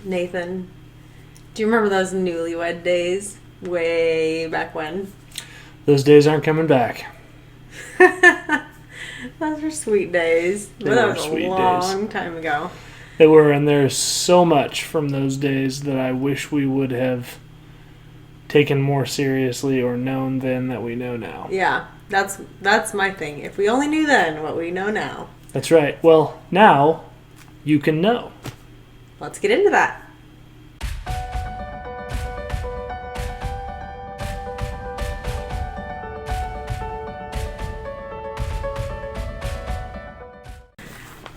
Nathan, do you remember those newlywed days way back when? Those days aren't coming back. Those were sweet days. That was a long time ago. They were, and there's so much from those days that I wish we would have taken more seriously or known then that we know now. Yeah, that's my thing. If we only knew then what we know now. That's right. Well, now you can know. Let's get into that.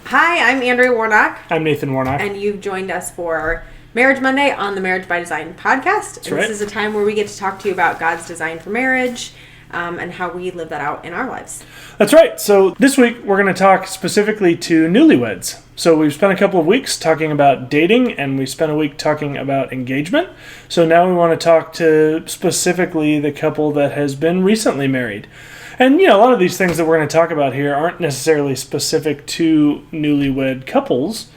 Hi, I'm Andrea Warnock. I'm Nathan Warnock. And you've joined us for Marriage Monday on the Marriage by Design podcast. That's right. This is a time where we get to talk to you about God's design for marriage and how we live that out in our lives. That's right. So this week we're going to talk specifically to newlyweds. So we've spent a couple of weeks talking about dating, and we spent a week talking about engagement. So now we want to talk to specifically the couple that has been recently married. And, a lot of these things that we're going to talk about here aren't necessarily specific to newlywed couples,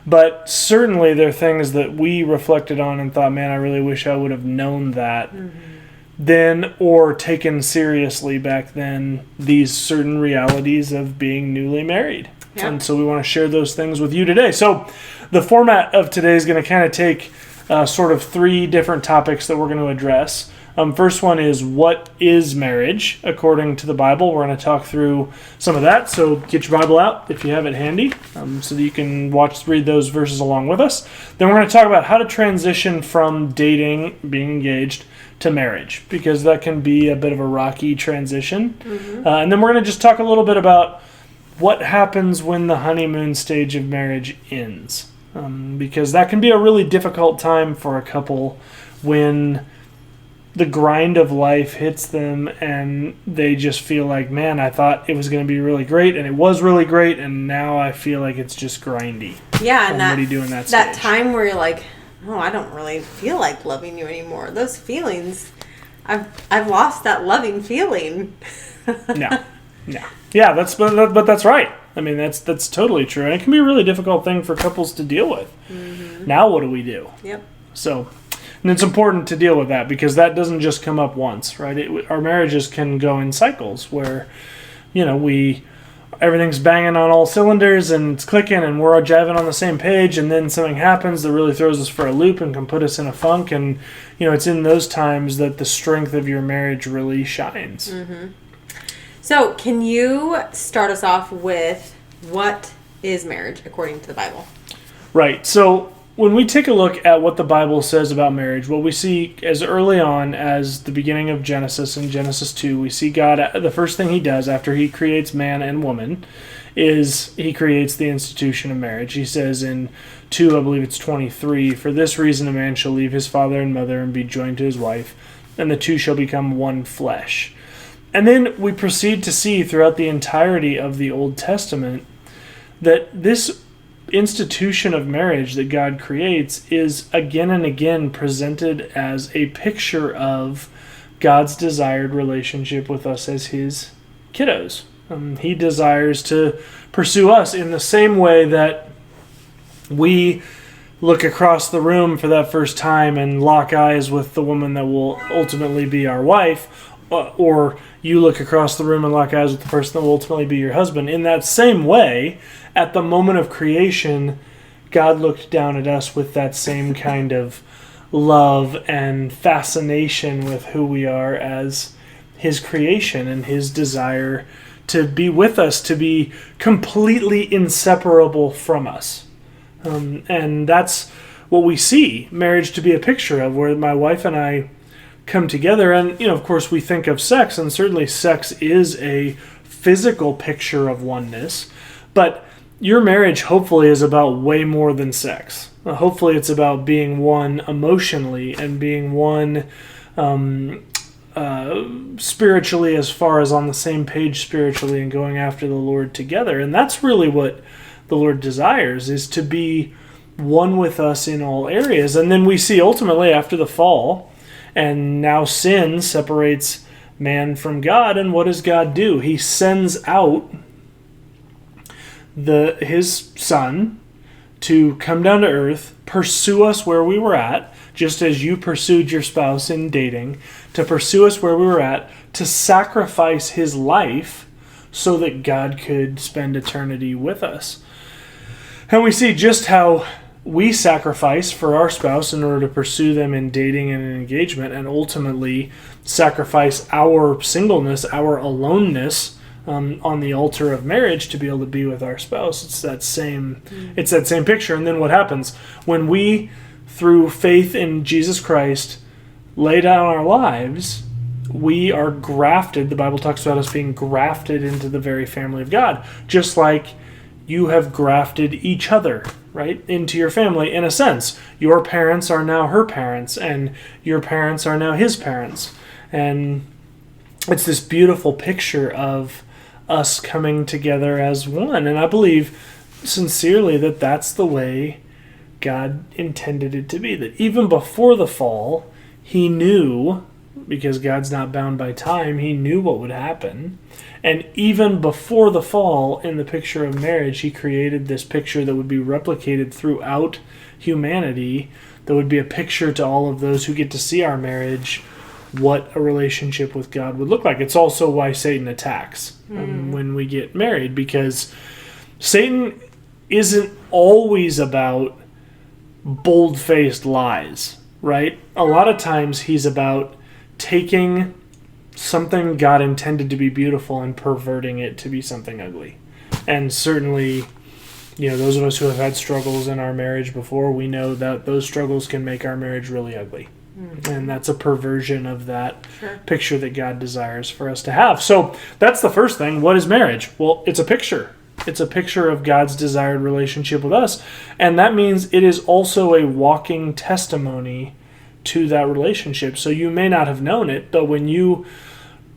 but certainly they're things that we reflected on and thought, man, I really wish I would have known that then or taken seriously back then these certain realities of being newly married. Yeah. And so we want to share those things with you today. So the format of today is going to kind of take sort of three different topics that we're going to address. First one is, what is marriage according to the Bible? We're going to talk through some of that. So get your Bible out if you have it handy so that you can read those verses along with us. Then we're going to talk about how to transition from dating, being engaged, to marriage, because that can be a bit of a rocky transition. And then we're going to just talk a little bit about what happens when the honeymoon stage of marriage ends. Because that can be a really difficult time for a couple when the grind of life hits them and they just feel like, man, I thought it was going to be really great, and it was really great, and now I feel like it's just grindy. Yeah, and what do you do in that stage? That time where you're like, oh, I don't really feel like loving you anymore. Those feelings, I've lost that loving feeling. No. Yeah, but that's right. I mean, that's totally true, and it can be a really difficult thing for couples to deal with. Now what do we do? Yep. So, and it's important to deal with that because that doesn't just come up once, right? Our marriages can go in cycles where, everything's banging on all cylinders and it's clicking and we're all jiving on the same page, and then something happens that really throws us for a loop and can put us in a funk, and it's in those times that the strength of your marriage really shines. So can you start us off with what is marriage according to the Bible? Right. So when we take a look at what the Bible says about marriage, what we see as early on as the beginning of Genesis, in Genesis 2, we see God, the first thing he does after he creates man and woman is he creates the institution of marriage. He says in 2, I believe it's 23, "For this reason a man shall leave his father and mother and be joined to his wife, and the two shall become one flesh." And then we proceed to see throughout the entirety of the Old Testament that this institution of marriage that God creates is again and again presented as a picture of God's desired relationship with us as his kiddos. He desires to pursue us in the same way that we look across the room for that first time and lock eyes with the woman that will ultimately be our wife, or you look across the room and lock eyes with the person that will ultimately be your husband. In that same way, at the moment of creation, God looked down at us with that same kind of love and fascination with who we are as his creation and his desire to be with us, to be completely inseparable from us. And that's what we see marriage to be a picture of, where my wife and I come together. And, of course, we think of sex, and certainly sex is a physical picture of oneness. But your marriage hopefully is about way more than sex. Hopefully it's about being one emotionally and being one spiritually, as far as on the same page spiritually and going after the Lord together. And that's really what the Lord desires, is to be one with us in all areas. And then we see ultimately after the fall, and now sin separates man from God. And what does God do? He sends out his son to come down to earth, pursue us where we were at, just as you pursued your spouse in dating, to pursue us where we were at, to sacrifice his life so that God could spend eternity with us. And we see just how we sacrifice for our spouse in order to pursue them in dating and in engagement, and ultimately sacrifice our singleness, our aloneness, on the altar of marriage to be able to be with our spouse. It's that same picture. And then what happens when we, through faith in Jesus Christ, lay down our lives? We are grafted. The Bible talks about us being grafted into the very family of God, just like you have grafted each other, right, into your family. In a sense, your parents are now her parents, and your parents are now his parents. And it's this beautiful picture of us coming together as one. And I believe sincerely that that's the way God intended it to be. That even before the fall, he knew, because God's not bound by time, he knew what would happen. And even before the fall, in the picture of marriage, he created this picture that would be replicated throughout humanity, that would be a picture to all of those who get to see our marriage, what a relationship with God would look like. It's also why Satan attacks when we get married, because Satan isn't always about bold-faced lies, right? A lot of times he's about taking something God intended to be beautiful and perverting it to be something ugly. And certainly, those of us who have had struggles in our marriage before, we know that those struggles can make our marriage really ugly. And that's a perversion of that picture that God desires for us to have. So that's the first thing. What is marriage? Well, it's a picture. It's a picture of God's desired relationship with us. And that means it is also a walking testimony to that relationship. So you may not have known it, but when you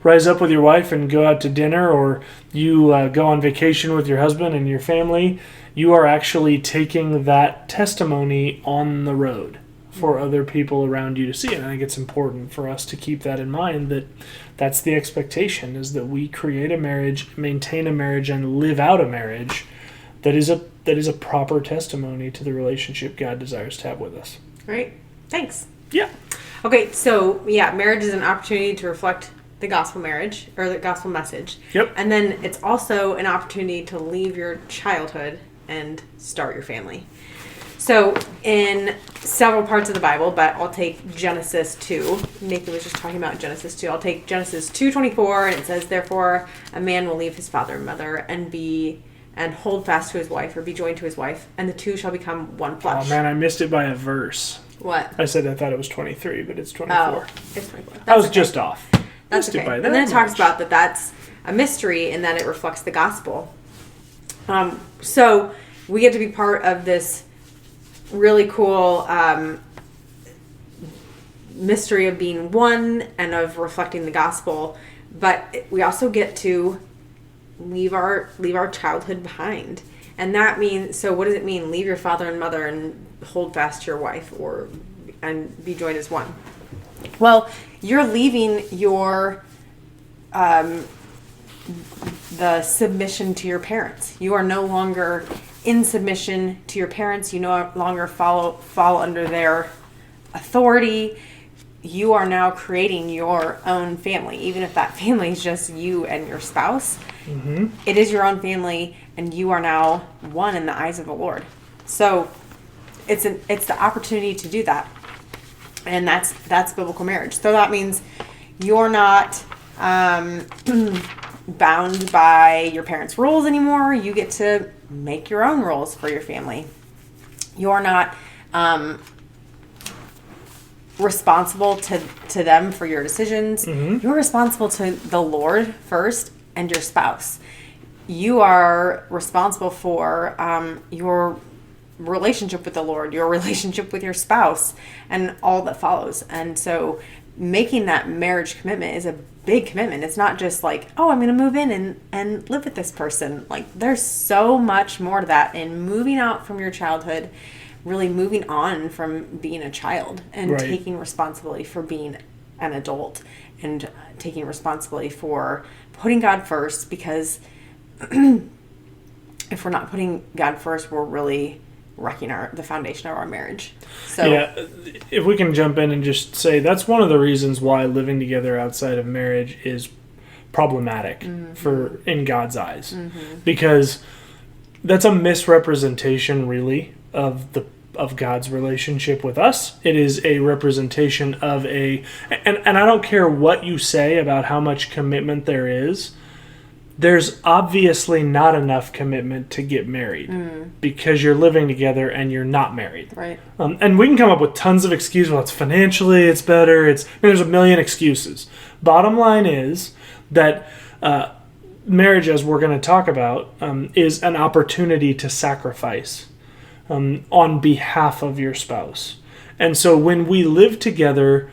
rise up with your wife and go out to dinner, or you go on vacation with your husband and your family, you are actually taking that testimony on the road for other people around you to see. And I think it's important for us to keep that in mind, that that's the expectation, is that we create a marriage, maintain a marriage, and live out a marriage that is a proper testimony to the relationship God desires to have with us. Right. Thanks. Yeah. Okay, so marriage is an opportunity to reflect the gospel marriage, or the gospel message. Yep. And then it's also an opportunity to leave your childhood and start your family. So in several parts of the Bible, but I'll take Genesis 2. Nathan was just talking about Genesis 2. I'll take Genesis 2:24, and it says, "Therefore a man will leave his father and mother and hold fast to his wife, or be joined to his wife, and the two shall become one flesh." Oh man, I missed it by a verse. What? I said I thought it was 23, but it's 24. Oh, it's 24. I was just off. That's missed okay. it by And that then it talks much. about that's a mystery in that it reflects the gospel. So we get to be part of this really cool mystery of being one and of reflecting the gospel, but we also get to leave our childhood behind. And that means, so what does it mean? Leave your father and mother and hold fast to your wife, and be joined as one. Well, you're leaving your the submission to your parents. You are no longer in submission to your parents. You no longer fall under their authority. You are now creating your own family, even if that family is just you and your spouse. Mm-hmm. It is your own family, and you are now one in the eyes of the Lord. So it's the opportunity to do that, and that's biblical marriage. So that means you're not bound by your parents' rules anymore. You get to make your own rules for your family. You're not responsible to them for your decisions. Mm-hmm. You're responsible to the Lord first and your spouse. You are responsible for your relationship with the Lord, your relationship with your spouse, and all that follows. And so making that marriage commitment is a big commitment. It's not just like, oh, I'm going to move in and live with this person. Like, there's so much more to that. And moving out from your childhood, really moving on from being a child and taking responsibility for being an adult, and taking responsibility for putting God first, because if we're not putting God first, we're really wrecking the foundation of our marriage. So yeah, if we can jump in and just say that's one of the reasons why living together outside of marriage is problematic in God's eyes, because that's a misrepresentation, really, of God's relationship with us. It is a representation of and I don't care what you say about how much commitment there is. There's obviously not enough commitment to get married because you're living together and you're not married. Right. And we can come up with tons of excuses. Well, it's financially, it's better. There's a million excuses. Bottom line is that marriage, as we're going to talk about, is an opportunity to sacrifice on behalf of your spouse. And so when we live together,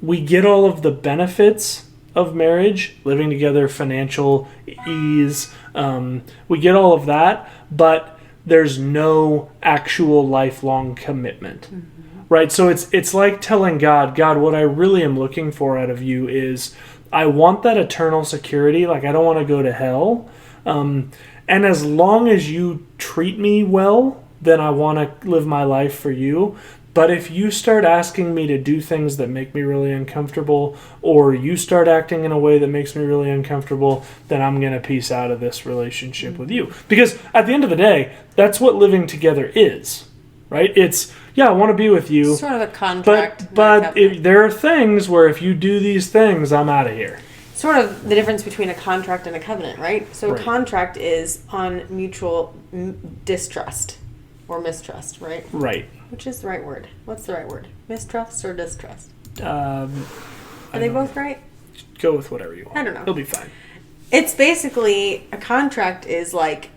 we get all of the benefits of marriage, living together, financial ease. We get all of that, but there's no actual lifelong commitment. Right? So it's like telling God, what I really am looking for out of you is I want that eternal security. Like, I don't want to go to hell. And as long as you treat me well, then I want to live my life for you. But if you start asking me to do things that make me really uncomfortable, or you start acting in a way that makes me really uncomfortable, then I'm going to peace out of this relationship with you. Because at the end of the day, that's what living together is, right? It's, I want to be with you. Sort of a contract. But there are things where if you do these things, I'm out of here. Sort of the difference between a contract and a covenant, right? So Right. A contract is on mutual distrust or mistrust, right? Right. Which is the right word? What's the right word? Mistrust or distrust? Are they both right? Go with whatever you want. I don't know. It'll be fine. It's basically, a contract is like,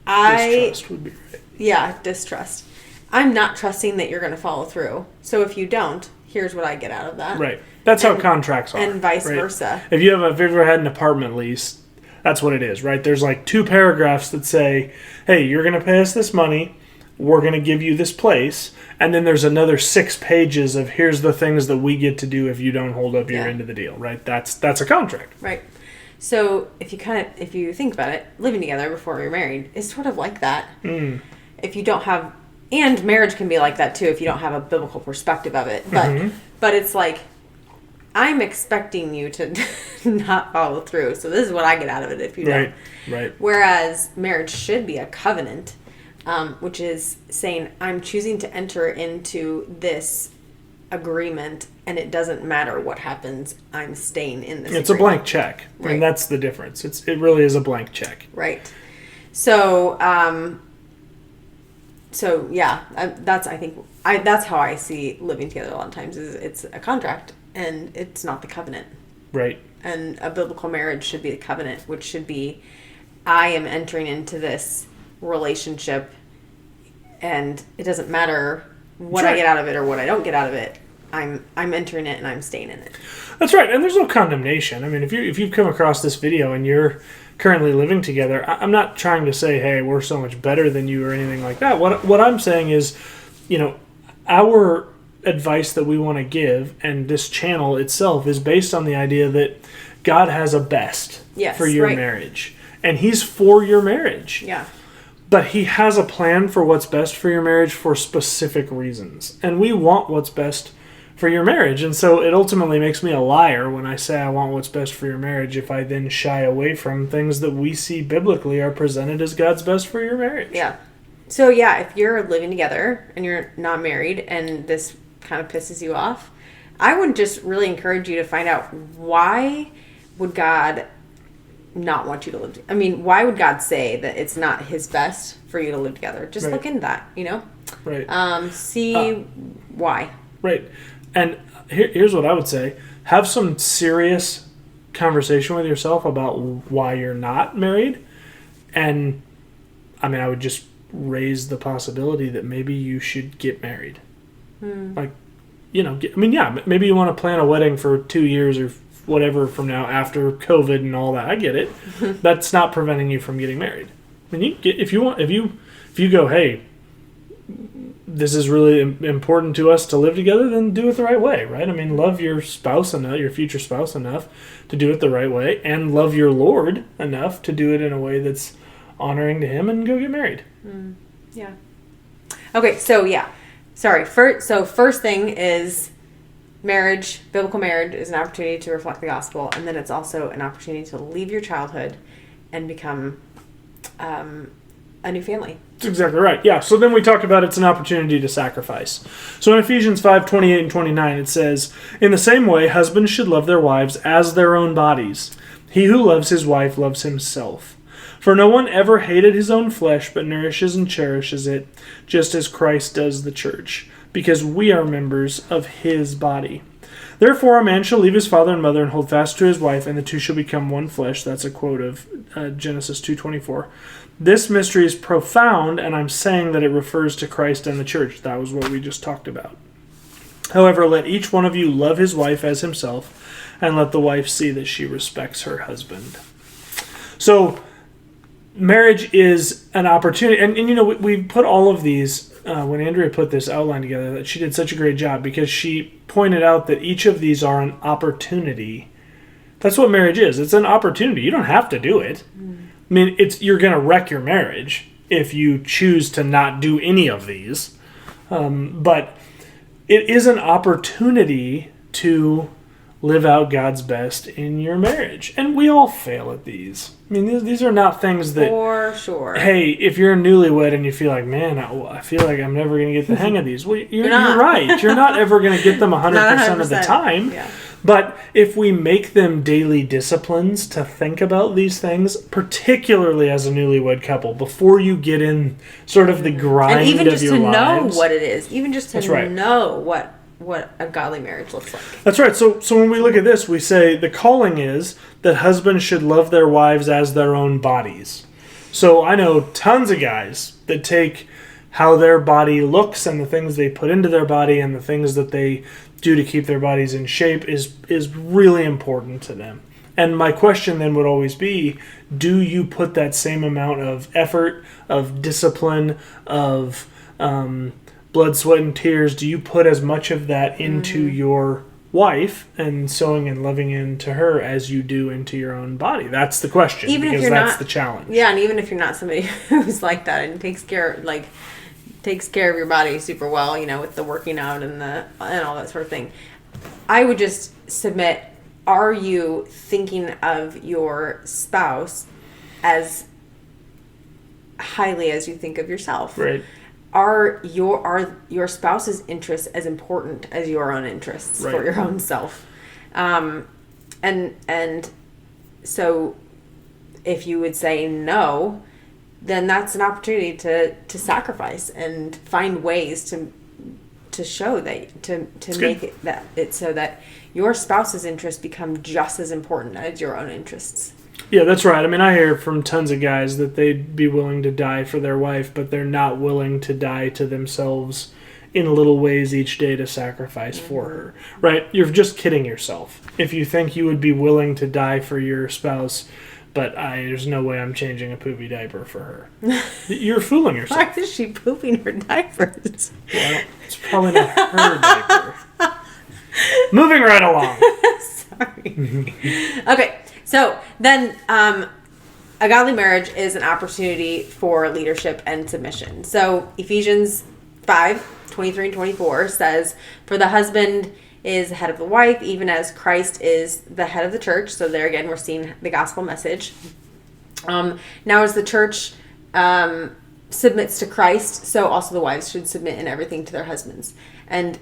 Distrust would be right. Yeah, distrust. I'm not trusting that you're going to follow through. So if you don't, here's what I get out of that. Right. That's how contracts are. And vice right? versa. If you've ever had an apartment lease, that's what it is, right? There's like 2 paragraphs that say, hey, you're going to pay us this money. We're going to give you this place. And then there's another 6 pages of here's the things that we get to do if you don't hold up your end of the deal, right? That's a contract. Right. So if you think about it, living together before you're married is sort of like that. If you don't have, and marriage can be like that too if you don't have a biblical perspective of it. But it's like, I'm expecting you to not follow through. So this is what I get out of it if you don't. Right. Whereas marriage should be a covenant. Which is saying, I'm choosing to enter into this agreement, and it doesn't matter what happens, I'm staying in this It's agreement. a blank check, Right. and that's the difference. It really is a blank check. Right. So, that's how I see living together a lot of times, is it's a contract, and it's not the covenant. Right. And a biblical marriage should be the covenant, which should be, I am entering into this relationship, and it doesn't matter what I get out of it or what I don't get out of it. I'm entering it and I'm staying in it. That's right, and there's no condemnation. I mean, if you've come across this video and you're currently living together, I'm not trying to say, hey, we're so much better than you or anything like that. What I'm saying is, our advice that we want to give, and this channel itself, is based on the idea that God has a best for your marriage, and He's for your marriage. Yeah. But He has a plan for what's best for your marriage for specific reasons. And we want what's best for your marriage. And so it ultimately makes me a liar when I say I want what's best for your marriage if I then shy away from things that we see biblically are presented as God's best for your marriage. Yeah. So, if you're living together and you're not married and this kind of pisses you off, I would just really encourage you to find out, why would God not want you to live. I mean, why would God say that it's not His best for you to live together? Just look into that, Right. See why. Right. And here's what I would say. Have some serious conversation with yourself about why you're not married. And, I would just raise the possibility that maybe you should get married. Like, maybe you want to plan a wedding for 2 years or whatever from now after COVID and all that. I get it. That's not preventing you from getting married. If you go, hey, this is really important to us to live together, then do it the right way, right? Love your spouse enough, your future spouse enough to do it the right way, and love your Lord enough to do it in a way that's honoring to Him, and go get married. Yeah. Okay, so yeah. Sorry. First thing is marriage. Biblical marriage is an opportunity to reflect the gospel, and then it's also an opportunity to leave your childhood and become a new family. That's exactly right. Yeah. So then we talked about it's an opportunity to sacrifice. So in Ephesians 5:28 and 29, it says, "In the same way, husbands should love their wives as their own bodies. He who loves his wife loves himself. For no one ever hated his own flesh, but nourishes and cherishes it, just as Christ does the church, because we are members of his body. Therefore, a man shall leave his father and mother and hold fast to his wife, and the two shall become one flesh." That's a quote of Genesis 2:24. This mystery is profound, and I'm saying that it refers to Christ and the church. That was what we just talked about. However, let each one of you love his wife as himself, and let the wife see that she respects her husband. So, marriage is an opportunity, and you know, we put all of these, when Andrea put this outline together, that she did such a great job, because she pointed out that each of these are an opportunity. That's what marriage is. It's an opportunity. You don't have to do it. I mean, you're going to wreck your marriage if you choose to not do any of these. But it is an opportunity to live out God's best in your marriage. And we all fail at these. I mean, these are not things that... For sure. Hey, if you're a newlywed and you feel like, man, I feel like I'm never going to get the hang of these. Well, you're right. You're not ever going to get them 100% of the time. Yeah. But if we make them daily disciplines to think about these things, particularly as a newlywed couple, before you get in sort of the grind of your lives. And even just to know what it is. Even just to know what a godly marriage looks like. That's right. So when we look at this, we say the calling is that husbands should love their wives as their own bodies. So I know tons of guys that take how their body looks and the things they put into their body and the things that they do to keep their bodies in shape is really important to them. And my question then would always be, do you put that same amount of effort, of discipline, of blood, sweat, and tears, do you put as much of that into your wife and sewing and loving into her as you do into your own body? That's the question, because that's the challenge. Yeah, and even if you're not somebody who's like that and takes care of your body super well, you know, with the working out and all that sort of thing, I would just submit, are you thinking of your spouse as highly as you think of yourself? Right. Are your spouse's interests as important as your own interests for your own self? And so if you would say no, then that's an opportunity to sacrifice and find ways to show that to make it so that your spouse's interests become just as important as your own interests. Yeah, that's right. I mean, I hear from tons of guys that they'd be willing to die for their wife, but they're not willing to die to themselves in little ways each day to sacrifice for her. Right? You're just kidding yourself if you think you would be willing to die for your spouse, but there's no way I'm changing a poopy diaper for her. You're fooling yourself. Why is she pooping her diapers? Well, it's probably not her diaper. Moving right along. Sorry. Okay, so then a godly marriage is an opportunity for leadership and submission. So Ephesians 5:23 and 24 says, "For the husband is the head of the wife, even as Christ is the head of the church." So there again, we're seeing the gospel message. Now as the church submits to Christ, so also the wives should submit in everything to their husbands. And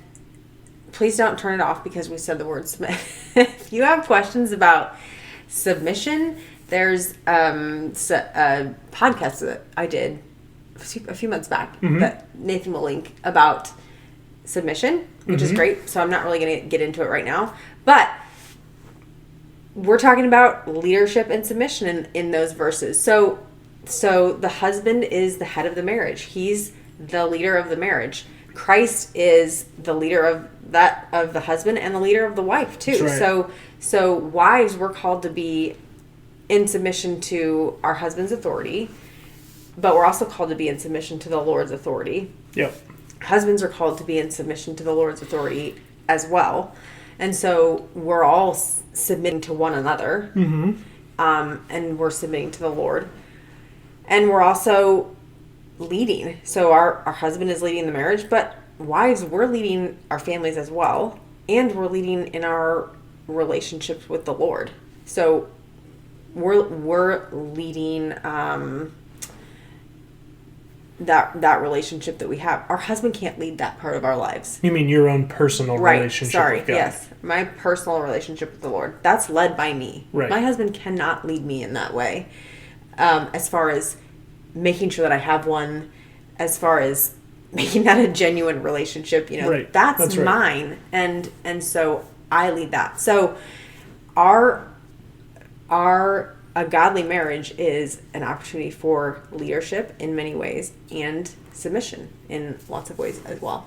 please don't turn it off because we said the word submit. If you have questions about submission, there's a podcast that I did a few months back that Nathan will link about submission, which is great. So I'm not really going to get into it right now. But we're talking about leadership and submission in those verses. So the husband is the head of the marriage. He's the leader of the marriage. Christ is the leader of the husband and the leader of the wife too. That's right. So wives, we're called to be in submission to our husband's authority, but we're also called to be in submission to the Lord's authority. Yep. Husbands are called to be in submission to the Lord's authority as well. And so we're all submitting to one another, and we're submitting to the Lord. And we're also leading. So our husband is leading the marriage, but wives, we're leading our families as well, and we're leading in our relationships with the Lord. So we're leading that relationship that we have. Our husband can't lead that part of our lives. You mean your own personal relationship with God? Yes. My personal relationship with the Lord. That's led by me. Right. My husband cannot lead me in that way. As far as making sure that I have one, as far as making that a genuine relationship, right. That's mine. And so I lead that. So a godly marriage is an opportunity for leadership in many ways and submission in lots of ways as well.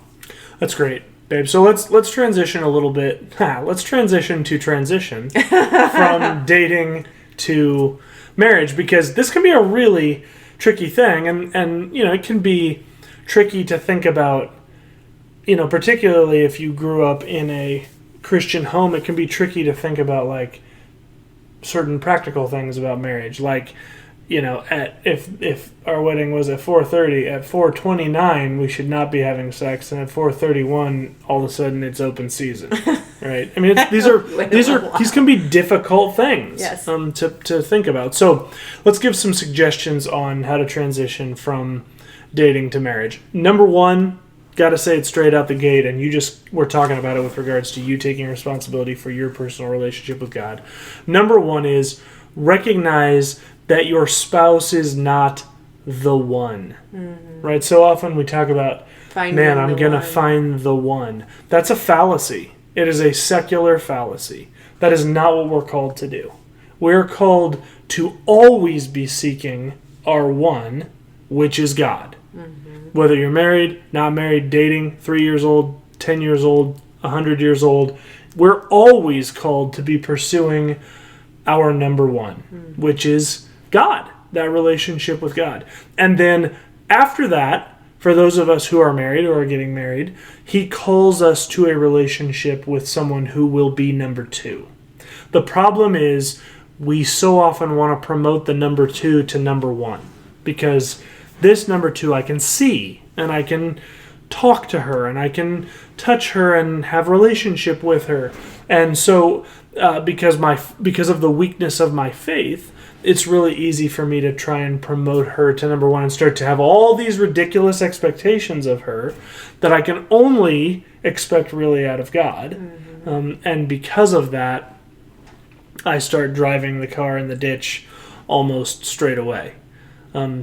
That's great, babe. So let's transition a little bit. Let's transition from dating to marriage, because this can be a really tricky thing, and it can be tricky to think about, particularly if you grew up in a Christian home. It can be tricky to think about like certain practical things about marriage, like if our wedding was at 4:30, at 4:29 we should not be having sex, and at 4:31 all of a sudden it's open season, right? I mean, these can be difficult things, yes. To think about. So let's give some suggestions on how to transition from dating to marriage. Number one, got to say it straight out the gate, and we're talking about it with regards to you taking responsibility for your personal relationship with God. Number one is recognize that your spouse is not the one. Mm-hmm. Right? So often we talk about, I'm going to find the one. That's a fallacy. It is a secular fallacy. That is not what we're called to do. We're called to always be seeking our one, which is God. Mm-hmm. Whether you're married, not married, dating, 3 years old, 10 years old, 100 years old, we're always called to be pursuing our number one, which is God, that relationship with God. And then after that, for those of us who are married or are getting married, he calls us to a relationship with someone who will be number two. The problem is we so often want to promote the number two to number one, because this number two I can see, and I can talk to her, and I can touch her and have relationship with her. And so because of the weakness of my faith, it's really easy for me to try and promote her to number one and start to have all these ridiculous expectations of her that I can only expect really out of God. Mm-hmm. And because of that, I start driving the car in the ditch almost straight away.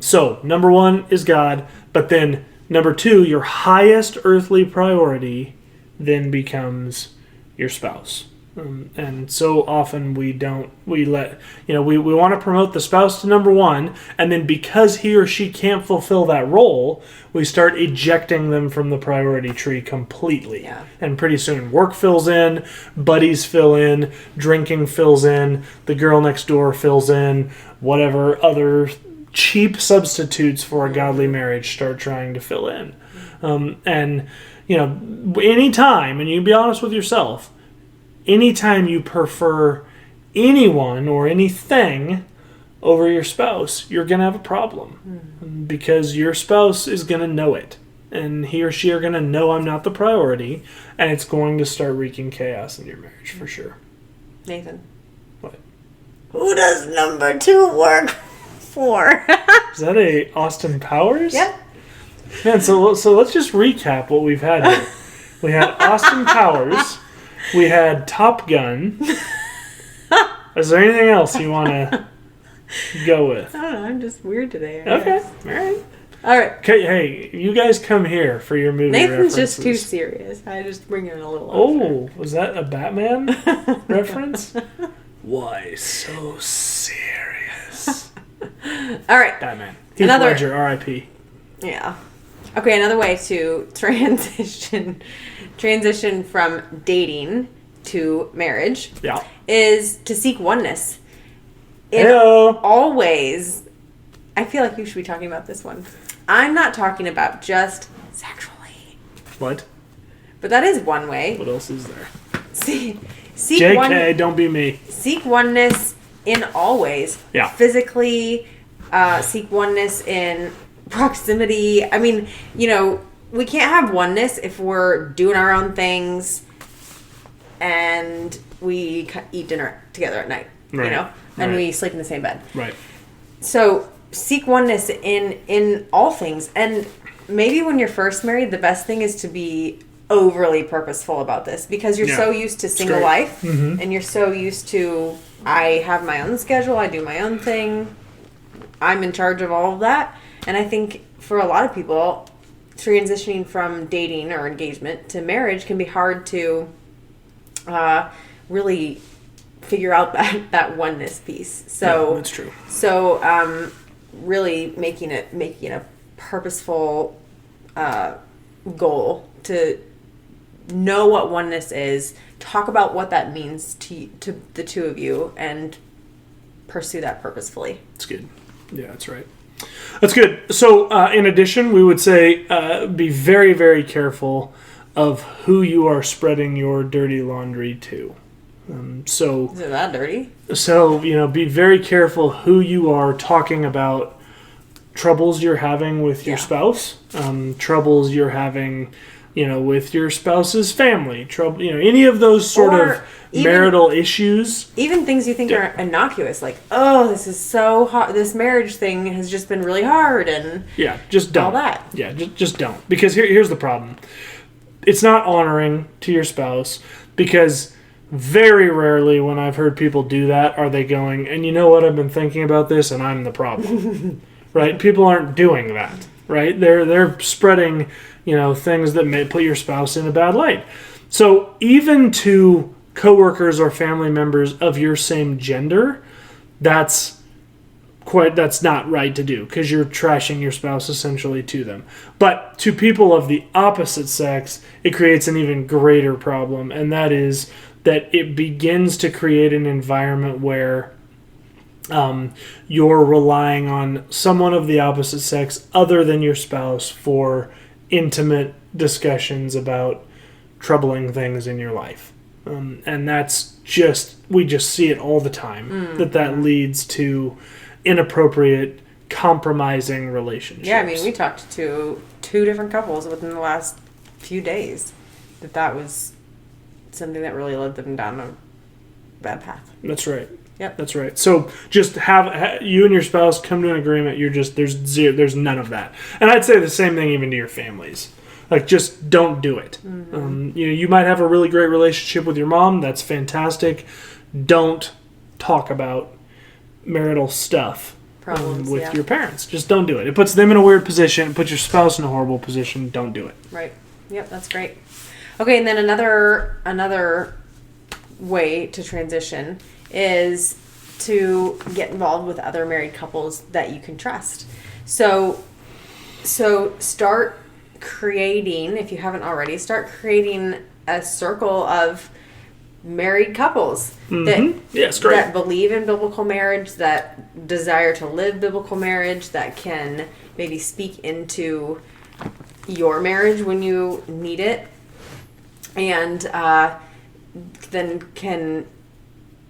So number one is God, but then number two, your highest earthly priority then becomes your spouse. And so often we want to promote the spouse to number one, and then because he or she can't fulfill that role, we start ejecting them from the priority tree completely. Yeah. And pretty soon work fills in, buddies fill in, drinking fills in, the girl next door fills in, whatever other cheap substitutes for a godly marriage start trying to fill in. And anytime, and you can be honest with yourself, anytime you prefer anyone or anything over your spouse, you're going to have a problem, because your spouse is going to know it, and he or she are going to know I'm not the priority, and it's going to start wreaking chaos in your marriage for sure. Nathan. What? Who does number two work for? Is that a Austin Powers? Yep. Man, so let's just recap what we've had here. We had Austin Powers. We had Top Gun. Is there anything else you want to go with? I don't know. I'm just weird today. Okay. All right. All right. Okay. Hey, you guys come here for your movie Nathan's references. just too serious. I just bring in a little. Oh, was that a Batman reference? Why so serious? All right. Batman. Heath Ledger, R.I.P. Yeah. Okay, another way to transition from dating to marriage is to seek oneness. Always, I feel like you should be talking about this one. I'm not talking about just sexually. What? But that is one way. What else is there? Seek JK, don't be me. Seek oneness in all ways. Yeah. Physically, seek oneness in proximity. I mean, we can't have oneness if we're doing our own things and we eat dinner together at night, and we sleep in the same bed. Right. So seek oneness in all things. And maybe when you're first married, the best thing is to be overly purposeful about this, because you're so used to single life, and you're so used to, I have my own schedule, I do my own thing, I'm in charge of all of that. And I think for a lot of people, transitioning from dating or engagement to marriage can be hard to really figure out that oneness piece. So yeah, that's true. So really making a purposeful goal to know what oneness is, talk about what that means to the two of you, and pursue that purposefully. That's good. Yeah, that's right. That's good. So in addition, we would say be very, very careful of who you are spreading your dirty laundry to. Is it that dirty? So, be very careful who you are talking about troubles you're having with your spouse, troubles you're having, with your spouse's family, trouble, any of those sort of marital issues. Even things you think are innocuous, like, oh, this is so hard, this marriage thing has just been really hard, and just don't. All that. Yeah, just don't. Because here's the problem. It's not honoring to your spouse, because very rarely when I've heard people do that are they going, and you know what, I've been thinking about this and I'm the problem. Right? People aren't doing that. Right? They're spreading, things that may put your spouse in a bad light. So even to coworkers or family members of your same gender, that's not right to do, because you're trashing your spouse essentially to them. But to people of the opposite sex, it creates an even greater problem, and that is that it begins to create an environment where you're relying on someone of the opposite sex other than your spouse for intimate discussions about troubling things in your life. And that's we just see it all the time, that leads to inappropriate, compromising relationships. Yeah, I mean, we talked to 2 different couples within the last few days that was something that really led them down a bad path. That's right. Yep. That's right. So just have you and your spouse come to an agreement. There's none of that. And I'd say the same thing even to your families. Like, just don't do it. Mm-hmm. You might have a really great relationship with your mom. That's fantastic. Don't talk about marital stuff with your parents. Just don't do it. It puts them in a weird position. It puts your spouse in a horrible position. Don't do it. Right. Yep, that's great. Okay, and then another way to transition is to get involved with other married couples that you can trust. So start creating, if you haven't already, a circle of married couples that believe in biblical marriage, that desire to live biblical marriage, that can maybe speak into your marriage when you need it, and then can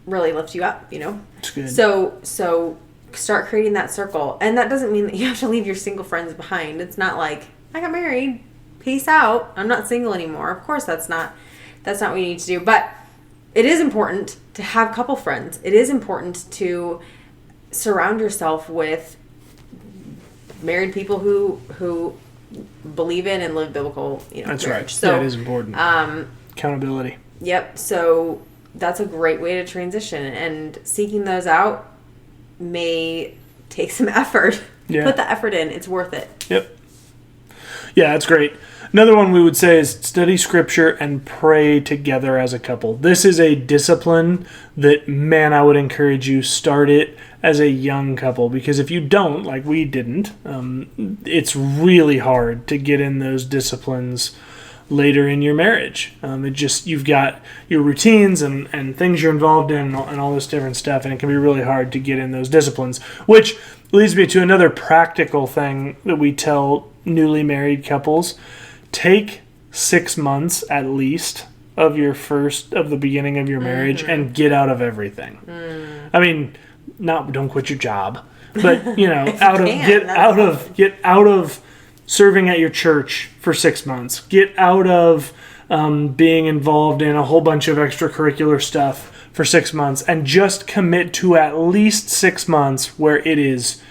really lift you up, That's good. So start creating that circle. And that doesn't mean that you have to leave your single friends behind. It's not like, I got married, peace out, I'm not single anymore. Of course that's not what you need to do. But it is important to have couple friends. It is important to surround yourself with married people who believe in and live biblical, that's marriage. Right. So it is important. Accountability. Yep. So that's a great way to transition, and seeking those out may take some effort. Yeah. Put the effort in. It's worth it. Yep. Yeah, that's great. Another one we would say is study scripture and pray together as a couple. This is a discipline that, man, I would encourage you, start it as a young couple, because if you don't, like we didn't, it's really hard to get in those disciplines later in your marriage. You've got your routines and things you're involved in and all this different stuff, and it can be really hard to get in those disciplines, which leads me to another practical thing that we tell newly married couples. Take 6 months at least of the beginning of your marriage and get out of everything. I mean, don't quit your job, But, you know, get out of serving at your church for 6 months. Get out of being involved in a whole bunch of extracurricular stuff for 6 months, and just commit to at least 6 months where it is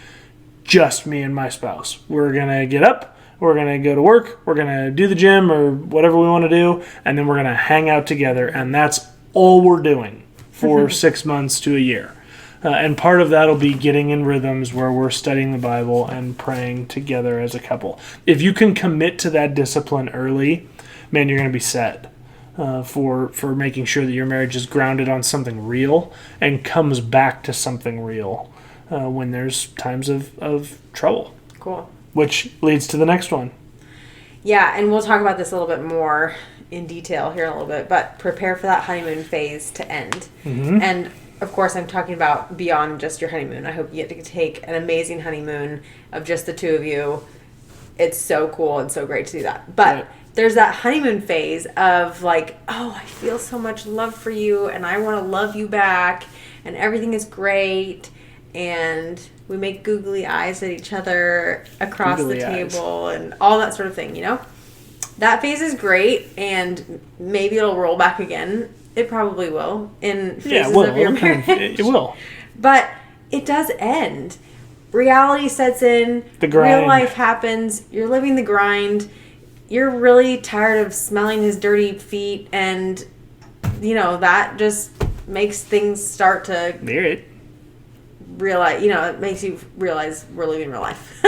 just me and my spouse. We're going to get up, we're going to go to work, we're going to do the gym or whatever we want to do, and then we're going to hang out together, and that's all we're doing for 6 months to a year. And part of that will be getting in rhythms where we're studying the Bible and praying together as a couple. If you can commit to that discipline early, man, you're going to be set for making sure that your marriage is grounded on something real and comes back to something real when there's times of trouble. Cool. Which leads to the next one. Yeah, and we'll talk about this a little bit more in detail here in a little bit, but prepare for that honeymoon phase to end. Mm-hmm. And of course, I'm talking about beyond just your honeymoon. I hope you get to take an amazing honeymoon of just the two of you. It's so cool and so great to do that. But there's that honeymoon phase of like, oh, I feel so much love for you and I want to love you back and everything is great. And we make googly eyes at each other across the table and all that sort of thing, you know? That phase is great, and maybe it'll roll back again. It probably will in phases of your marriage. It will. But it does end. Reality sets in. The grind. Real life happens. You're living the grind. You're really tired of smelling his dirty feet, and, you know, that just makes things start to realize, you know, it makes you realize we're living real life.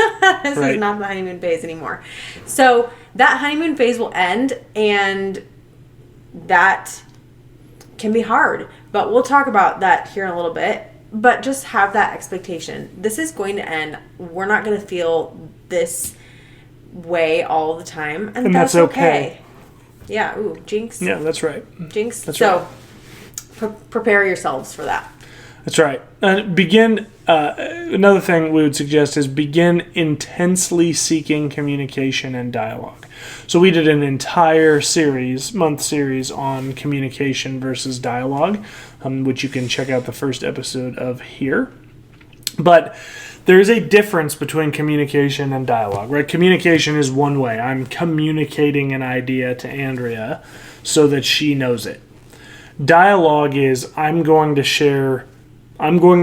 This is not the honeymoon phase anymore. So that honeymoon phase will end, and that can be hard. But we'll talk about that here in a little bit. But just have that expectation. This is going to end. We're not going to feel this way all the time. And that's okay. Yeah. Ooh, jinx. Yeah, that's right. Jinx. That's so prepare yourselves for that. That's right. Another thing we would suggest is begin intensely seeking communication and dialogue. So we did an entire month series on communication versus dialogue, which you can check out the first episode of here. But there is a difference between communication and dialogue, right? Communication is one way. I'm communicating an idea to Andrea so that she knows it. Dialogue is I'm going to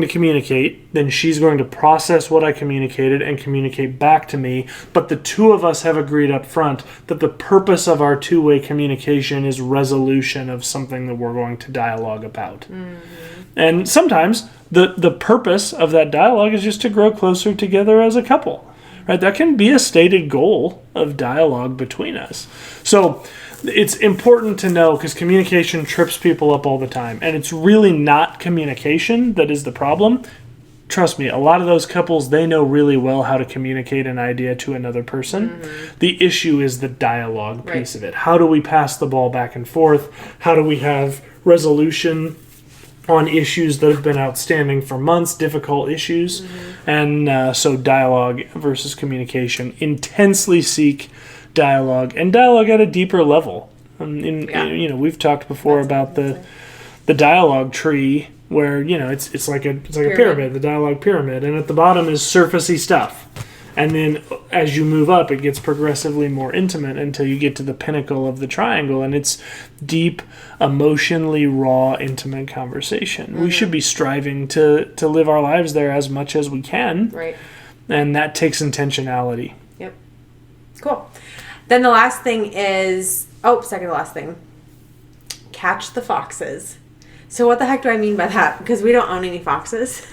communicate, then she's going to process what I communicated and communicate back to me, but the two of us have agreed up front that the purpose of our two-way communication is resolution of something that we're going to dialogue about. Mm-hmm. And sometimes the purpose of that dialogue is just to grow closer together as a couple, right? That can be a stated goal of dialogue between us. So it's important to know, because communication trips people up all the time, and it's really not communication that is the problem. Trust me, a lot of those couples, they know really well how to communicate an idea to another person. Mm-hmm. The issue is the dialogue piece of it. How do we pass the ball back and forth? How do we have resolution on issues that have been outstanding for months, difficult issues? Mm-hmm. And so dialogue versus communication. Intensely seek dialogue, and dialogue at a deeper level. We've talked before about the dialogue tree, where it's like a pyramid, the dialogue pyramid, and at the bottom is surfacey stuff, and then as you move up, it gets progressively more intimate until you get to the pinnacle of the triangle, and it's deep, emotionally raw, intimate conversation. Mm-hmm. We should be striving to live our lives there as much as we can, right? And that takes intentionality. Yep. Cool. Then the last thing is, second to last thing, catch the foxes. So what the heck do I mean by that? Because we don't own any foxes.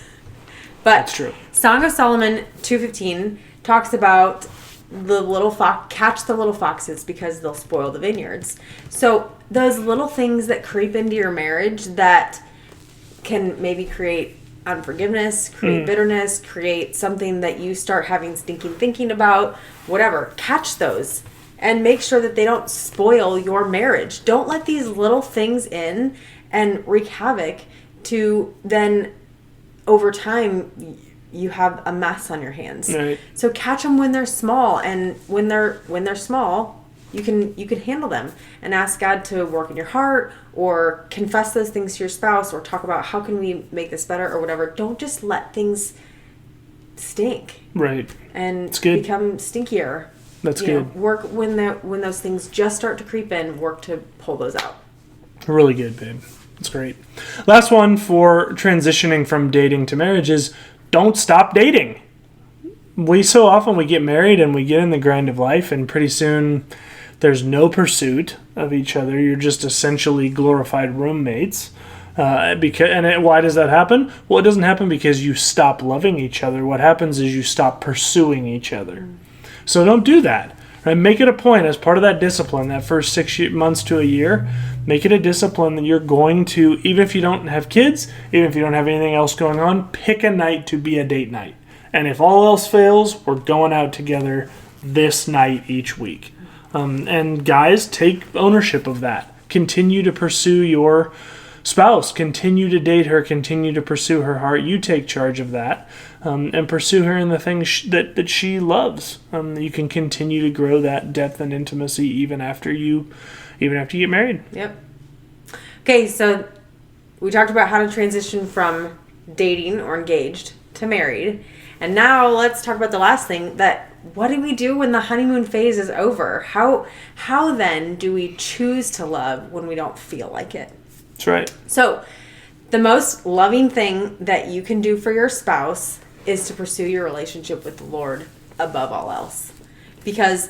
But that's true. Song of Solomon 2:15 talks about the little catch the little foxes because they'll spoil the vineyards. So those little things that creep into your marriage that can maybe create unforgiveness, create bitterness, create something that you start having stinking thinking about, whatever, catch those. And make sure that they don't spoil your marriage. Don't let these little things in and wreak havoc to then, over time, you have a mess on your hands. Right. So catch them when they're small, and when they're small, you can handle them and ask God to work in your heart, or confess those things to your spouse, or talk about how can we make this better or whatever. Don't just let things stink. Right. And It's good. become stinkier. That's You good. know, work when those things just start to creep in, work to pull those out. Really good, babe. That's great. Last one for transitioning from dating to marriage is don't stop dating. We so often we get married and we get in the grind of life, and pretty soon there's no pursuit of each other. You're just essentially glorified roommates. Why does that happen? Well, it doesn't happen because you stop loving each other. What happens is you stop pursuing each other. So don't do that. Right? Make it a point as part of that discipline, that first 6 months to a year, make it a discipline that you're going to, even if you don't have kids, even if you don't have anything else going on, pick a night to be a date night. And if all else fails, we're going out together this night each week. And guys, take ownership of that. Continue to pursue your spouse. Continue to date her. Continue to pursue her heart. You take charge of that. And pursue her in the things that she loves. You can continue to grow that depth and intimacy even after you get married. Yep. Okay, so we talked about how to transition from dating or engaged to married. And now let's talk about the last thing, that what do we do when the honeymoon phase is over? How then do we choose to love when we don't feel like it? That's right. So the most loving thing that you can do for your spouse is to pursue your relationship with the Lord above all else. Because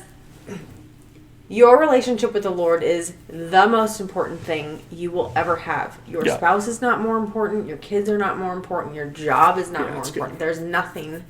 your relationship with the Lord is the most important thing you will ever have. Your spouse is not more important. Your kids are not more important. Your job is not more important. Good. There's nothing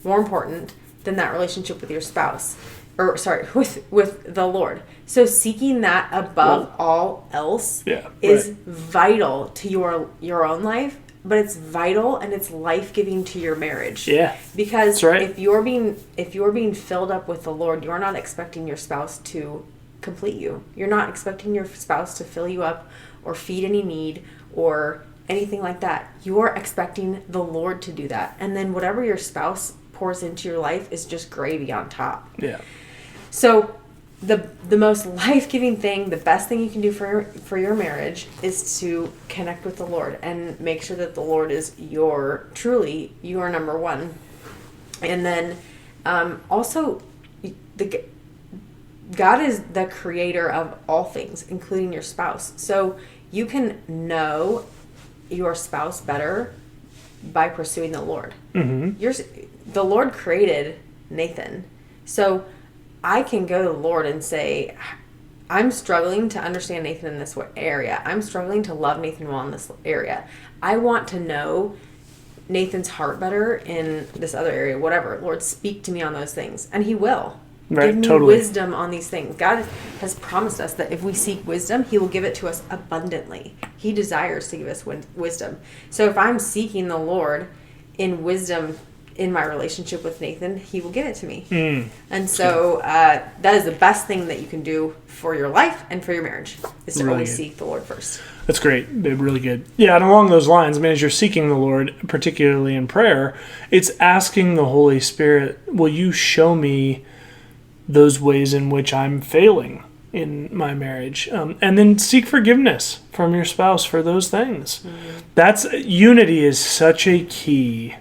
more important than that relationship with your spouse. With the Lord. So seeking that above all else is vital to your own life, but it's vital and it's life-giving to your marriage. Yeah. Because if you're being filled up with the Lord, you're not expecting your spouse to complete you. You're not expecting your spouse to fill you up or feed any need or anything like that. You're expecting the Lord to do that. And then whatever your spouse pours into your life is just gravy on top. Yeah. So the most life-giving thing, the best thing you can do for your marriage is to connect with the Lord and make sure that the Lord is truly your number one. And then also God is the creator of all things, including your spouse. So you can know your spouse better by pursuing the Lord. Mm-hmm. The Lord created Nathan. So I can go to the Lord and say, I'm struggling to understand Nathan in this area. I'm struggling to love Nathan well in this area. I want to know Nathan's heart better in this other area, whatever. Lord, speak to me on those things. And he will. Give me wisdom on these things. God has promised us that if we seek wisdom, he will give it to us abundantly. He desires to give us wisdom. So if I'm seeking the Lord in wisdom in my relationship with Nathan, he will give it to me. And so that is the best thing that you can do for your life and for your marriage, is to always seek the Lord first. That's great, babe. Really good. Yeah, and along those lines, as you're seeking the Lord, particularly in prayer, it's asking the Holy Spirit, will you show me those ways in which I'm failing in my marriage? And then seek forgiveness from your spouse for those things. Unity is such a key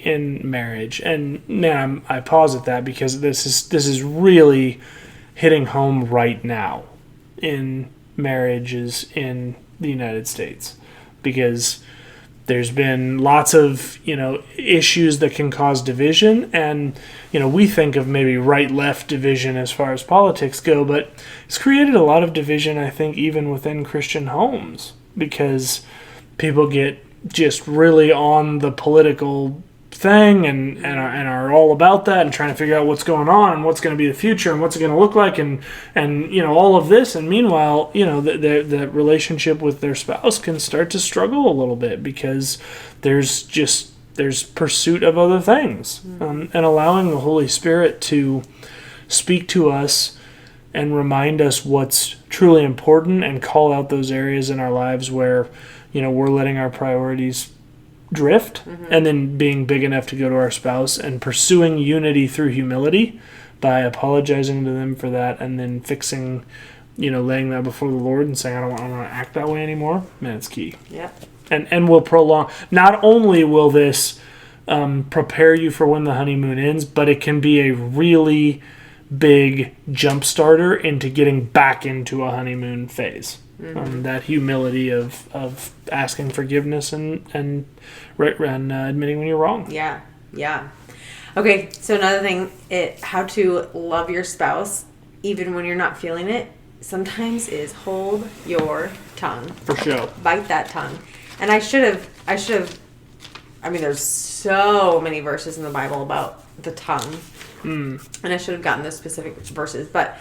in marriage. And man, I pause at that because this is really hitting home right now in marriages in the United States, because there's been lots of issues that can cause division, and we think of maybe right-left division as far as politics go, but it's created a lot of division, I think, even within Christian homes, because people get just really on the political thing and are all about that and trying to figure out what's going on and what's going to be the future and what's it going to look like and all of this. And meanwhile, the relationship with their spouse can start to struggle a little bit because there's pursuit of other things. And allowing the Holy Spirit to speak to us and remind us what's truly important and call out those areas in our lives where we're letting our priorities drift, and then being big enough to go to our spouse and pursuing unity through humility by apologizing to them for that, and then fixing, laying that before the Lord and saying, I don't want to act that way anymore. Man, it's key. Yeah. and will prolong. Not only will this prepare you for when the honeymoon ends, but it can be a really big jump starter into getting back into a honeymoon phase. That humility of asking forgiveness and admitting when you're wrong. Yeah. Okay, so another thing, how to love your spouse even when you're not feeling it, sometimes is hold your tongue. For sure. Bite that tongue. And I should have, I mean, there's so many verses in the Bible about the tongue. And I should have gotten those specific verses, but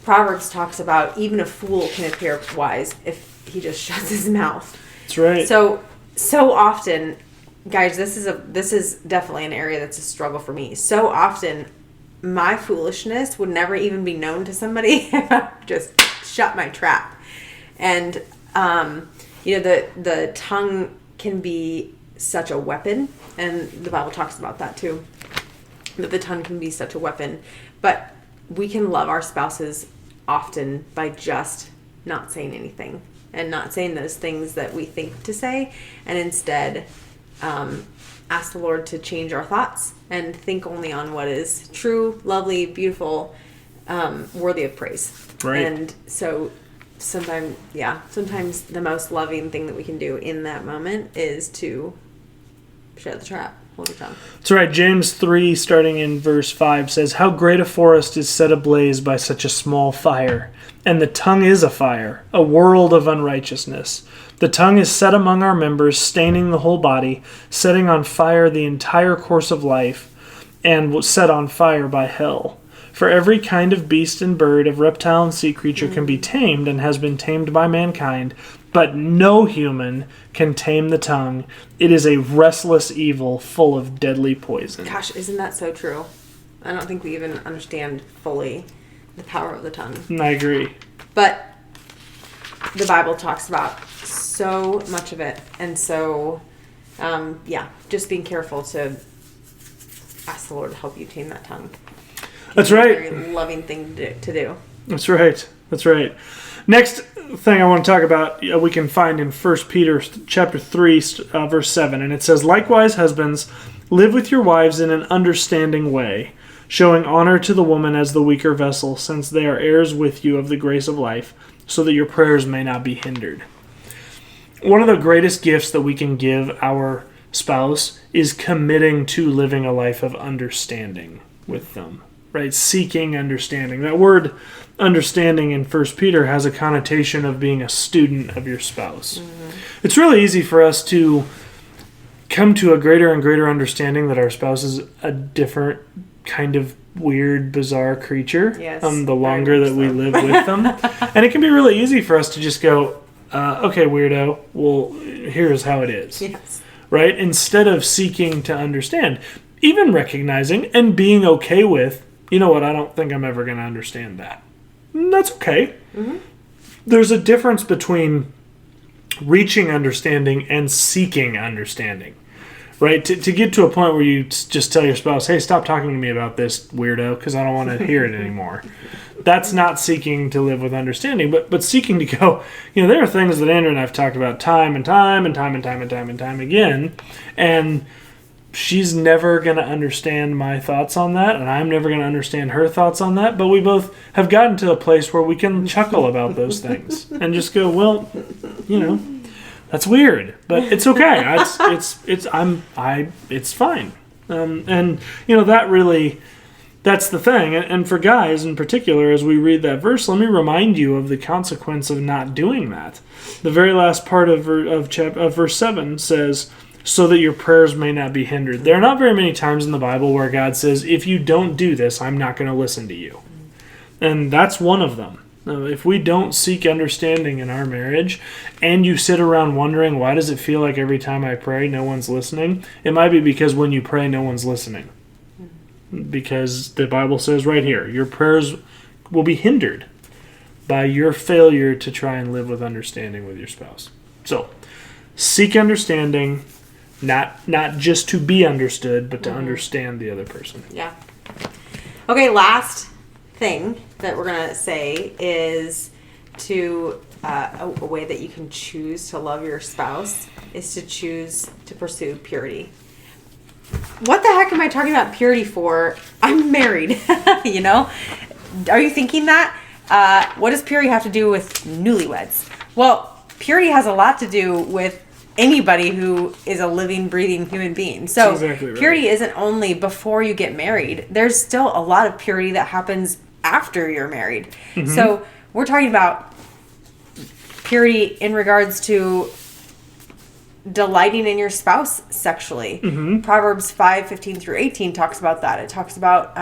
Proverbs talks about even a fool can appear wise if he just shuts his mouth. That's right. So often, guys, this is definitely an area that's a struggle for me. So often, my foolishness would never even be known to somebody if I just shut my trap. And the tongue can be such a weapon, and the Bible talks about that too. That the tongue can be such a weapon, but we can love our spouses often by just not saying anything and not saying those things that we think to say, and instead ask the Lord to change our thoughts and think only on what is true, lovely, beautiful, worthy of praise. Right. And so sometimes the most loving thing that we can do in that moment is to shut the trap. Hold your tongue. That's right. James 3, starting in verse 5, says, "How great a forest is set ablaze by such a small fire, and the tongue is a fire, a world of unrighteousness. The tongue is set among our members, staining the whole body, setting on fire the entire course of life, and was set on fire by hell. For every kind of beast and bird, of reptile and sea creature can be tamed and has been tamed by mankind, but no human can tame the tongue. It is a restless evil full of deadly poison." Gosh, isn't that so true? I don't think we even understand fully the power of the tongue. I agree. But the Bible talks about so much of it. And so, just being careful to ask the Lord to help you tame that tongue. That's right. It's a very loving thing to do. That's right. Next thing I want to talk about, we can find in 1 Peter chapter 3, verse 7. And it says, "Likewise, husbands, live with your wives in an understanding way, showing honor to the woman as the weaker vessel, since they are heirs with you of the grace of life, so that your prayers may not be hindered." One of the greatest gifts that we can give our spouse is committing to living a life of understanding with them, right? Seeking understanding. That word understanding in 1 Peter has a connotation of being a student of your spouse. It's really easy for us to come to a greater and greater understanding that our spouse is a different kind of weird, bizarre creature. Yes, the longer that we live with them. And it can be really easy for us to just go, okay, weirdo, well, here's how it is. Yes. Right? Instead of seeking to understand, even recognizing and being okay with, you know what, I don't think I'm ever going to understand that. That's okay. Mm-hmm. There's a difference between reaching understanding and seeking understanding, right? To get to a point where you just tell your spouse, hey, stop talking to me about this, weirdo, because I don't want to hear it anymore. That's not seeking to live with understanding, but seeking to go, there are things that Andrew and I have talked about time and time again, and she's never going to understand my thoughts on that, and I'm never going to understand her thoughts on that, but we both have gotten to a place where we can chuckle about those things and just go, well, that's weird, but it's okay. It's fine. That's the thing. And for guys in particular, as we read that verse, let me remind you of the consequence of not doing that. The very last part of verse 7 says, so that your prayers may not be hindered. There are not very many times in the Bible where God says, if you don't do this, I'm not going to listen to you. And that's one of them. If we don't seek understanding in our marriage, and you sit around wondering, why does it feel like every time I pray, no one's listening? It might be because when you pray, no one's listening. Because the Bible says right here, your prayers will be hindered by your failure to try and live with understanding with your spouse. So, seek understanding. Not just to be understood, but to understand the other person. Yeah. Okay, last thing that we're going to say is a way that you can choose to love your spouse is to choose to pursue purity. What the heck am I talking about purity for? I'm married, you know? Are you thinking that? What does purity have to do with newlyweds? Well, purity has a lot to do with anybody who is a living, breathing human being. So exactly right. Purity isn't only before you get married. There's still a lot of purity that happens after you're married. Mm-hmm. So we're talking about purity in regards to delighting in your spouse sexually. Mm-hmm. Proverbs 5:15 through 18 talks about that. It talks about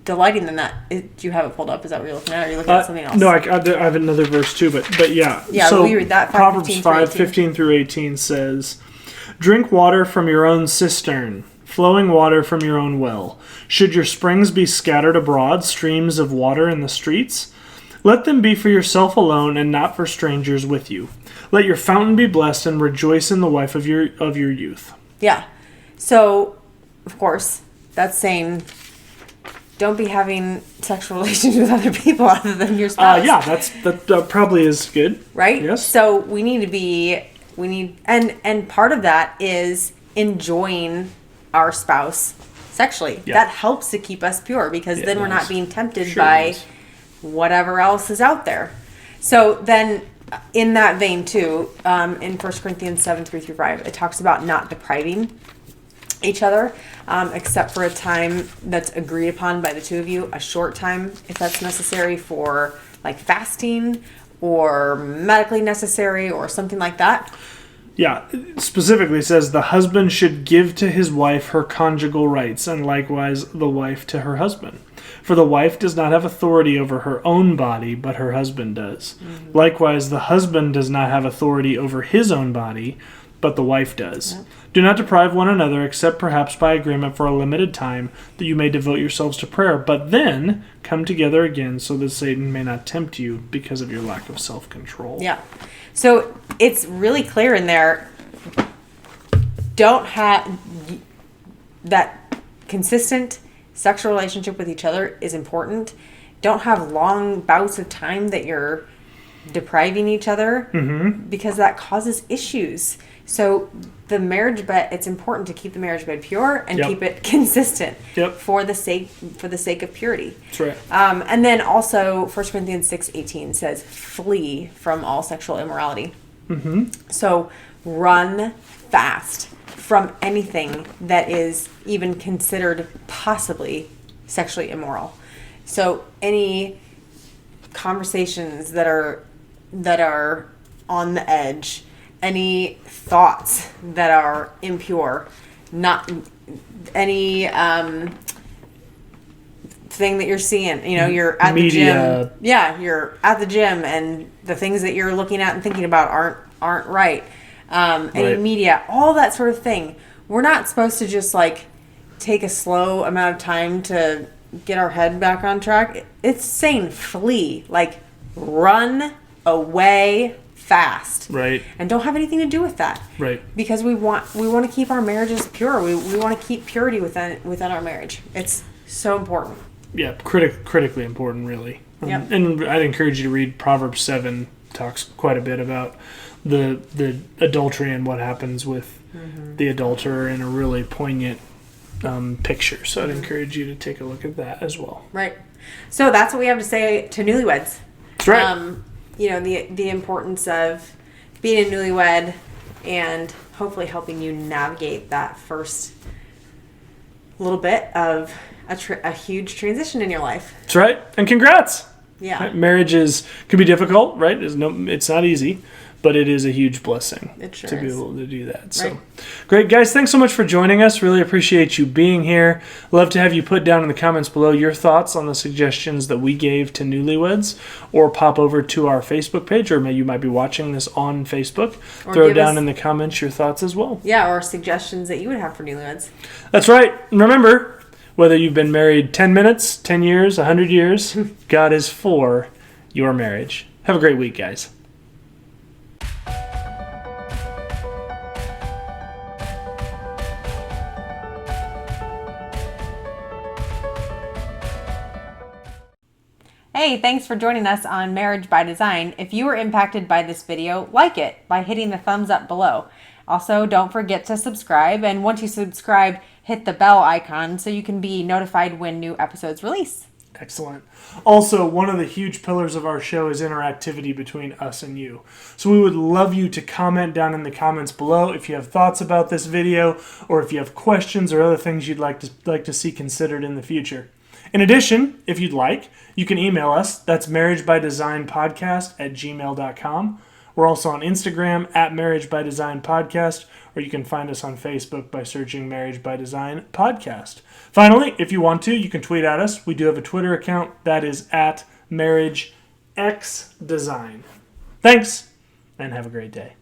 delighting in that. Do you have it pulled up? Is that what you're looking at? Or are you looking at something else? No, I have another verse too, but yeah. Yeah, so we read that. Proverbs 5:15 through 18 says, "Drink water from your own cistern, flowing water from your own well. Should your springs be scattered abroad, streams of water in the streets? Let them be for yourself alone and not for strangers with you. Let your fountain be blessed and rejoice in the wife of your youth." Yeah. So, of course, that's saying don't be having sexual relations with other people other than your spouse. That probably is good. Right? Yes. So and part of that is enjoying our spouse sexually. Yeah. That helps to keep us pure because then we're not being tempted by whatever else is out there. So then in that vein too, in 1 Corinthians 7:3-5, it talks about not depriving each other, except for a time that's agreed upon by the two of you, a short time if that's necessary for like fasting or medically necessary or something like that. Yeah, specifically says the husband should give to his wife her conjugal rights, and likewise the wife to her husband. For the wife does not have authority over her own body, but her husband does. Mm-hmm. Likewise, the husband does not have authority over his own body, but the wife does. Yep. Do not deprive one another, except perhaps by agreement for a limited time, that you may devote yourselves to prayer, but then come together again so that Satan may not tempt you because of your lack of self-control. Yeah. So it's really clear in there, don't have that consistent sexual relationship with each other is important. Don't have long bouts of time that you're depriving each other because that causes issues. So the marriage bed, it's important to keep the marriage bed pure and keep it consistent for the sake of purity. That's right. And then also 1 Corinthians 6:18 says, flee from all sexual immorality. Mm-hmm. So run fast from anything that is even considered possibly sexually immoral. So any conversations that are on the edge, any thoughts that are impure, not any thing that you're seing, you're at the gym. Yeah, you're at the gym and the things that you're looking at and thinking about aren't right. Any media, all that sort of thing. We're not supposed to just take a slow amount of time to get our head back on track. It's saying flee, run away fast, right? And don't have anything to do with that, right? Because we want to keep our marriages pure. We want to keep purity within our marriage. It's so important. Yeah, critically important, really. Yep. And I'd encourage you to read Proverbs 7. Talks quite a bit about the adultery and what happens with the adulterer in a really poignant picture. So I'd encourage you to take a look at that as well. Right. So that's what we have to say to newlyweds. That's right. The importance of being a newlywed and hopefully helping you navigate that first little bit of a huge transition in your life. That's right. And congrats. Yeah. Right? Marriage could be difficult, right? It's not easy, but it is a huge blessing to be able to do that. So, great, guys. Thanks so much for joining us. Really appreciate you being here. Love to have you put down in the comments below your thoughts on the suggestions that we gave to newlyweds, or pop over to our Facebook page, or you might be watching this on Facebook. Or throw down in the comments your thoughts as well. Yeah, or suggestions that you would have for newlyweds. That's right. Remember, whether you've been married 10 minutes, 10 years, 100 years, God is for your marriage. Have a great week, guys. Hey, Hey, thanks for joining us on Marriage by Design. If you were impacted by this video, like it by hitting the thumbs up below. Also, don't forget to subscribe, and once you subscribe, hit the bell icon so you can be notified when new episodes release. Excellent. Also, one of the huge pillars of our show is interactivity between us and you. So we would love you to comment down in the comments below if you have thoughts about this video, or if you have questions or other things you'd like to see considered in the future. In addition, if you'd like, you can email us. That's marriagebydesignpodcast@gmail.com. We're also on Instagram @marriagebydesignpodcast, or you can find us on Facebook by searching Marriage by Design Podcast. Finally, if you want to, you can tweet at us. We do have a Twitter account that is @MarriageXDesign. Thanks, and have a great day.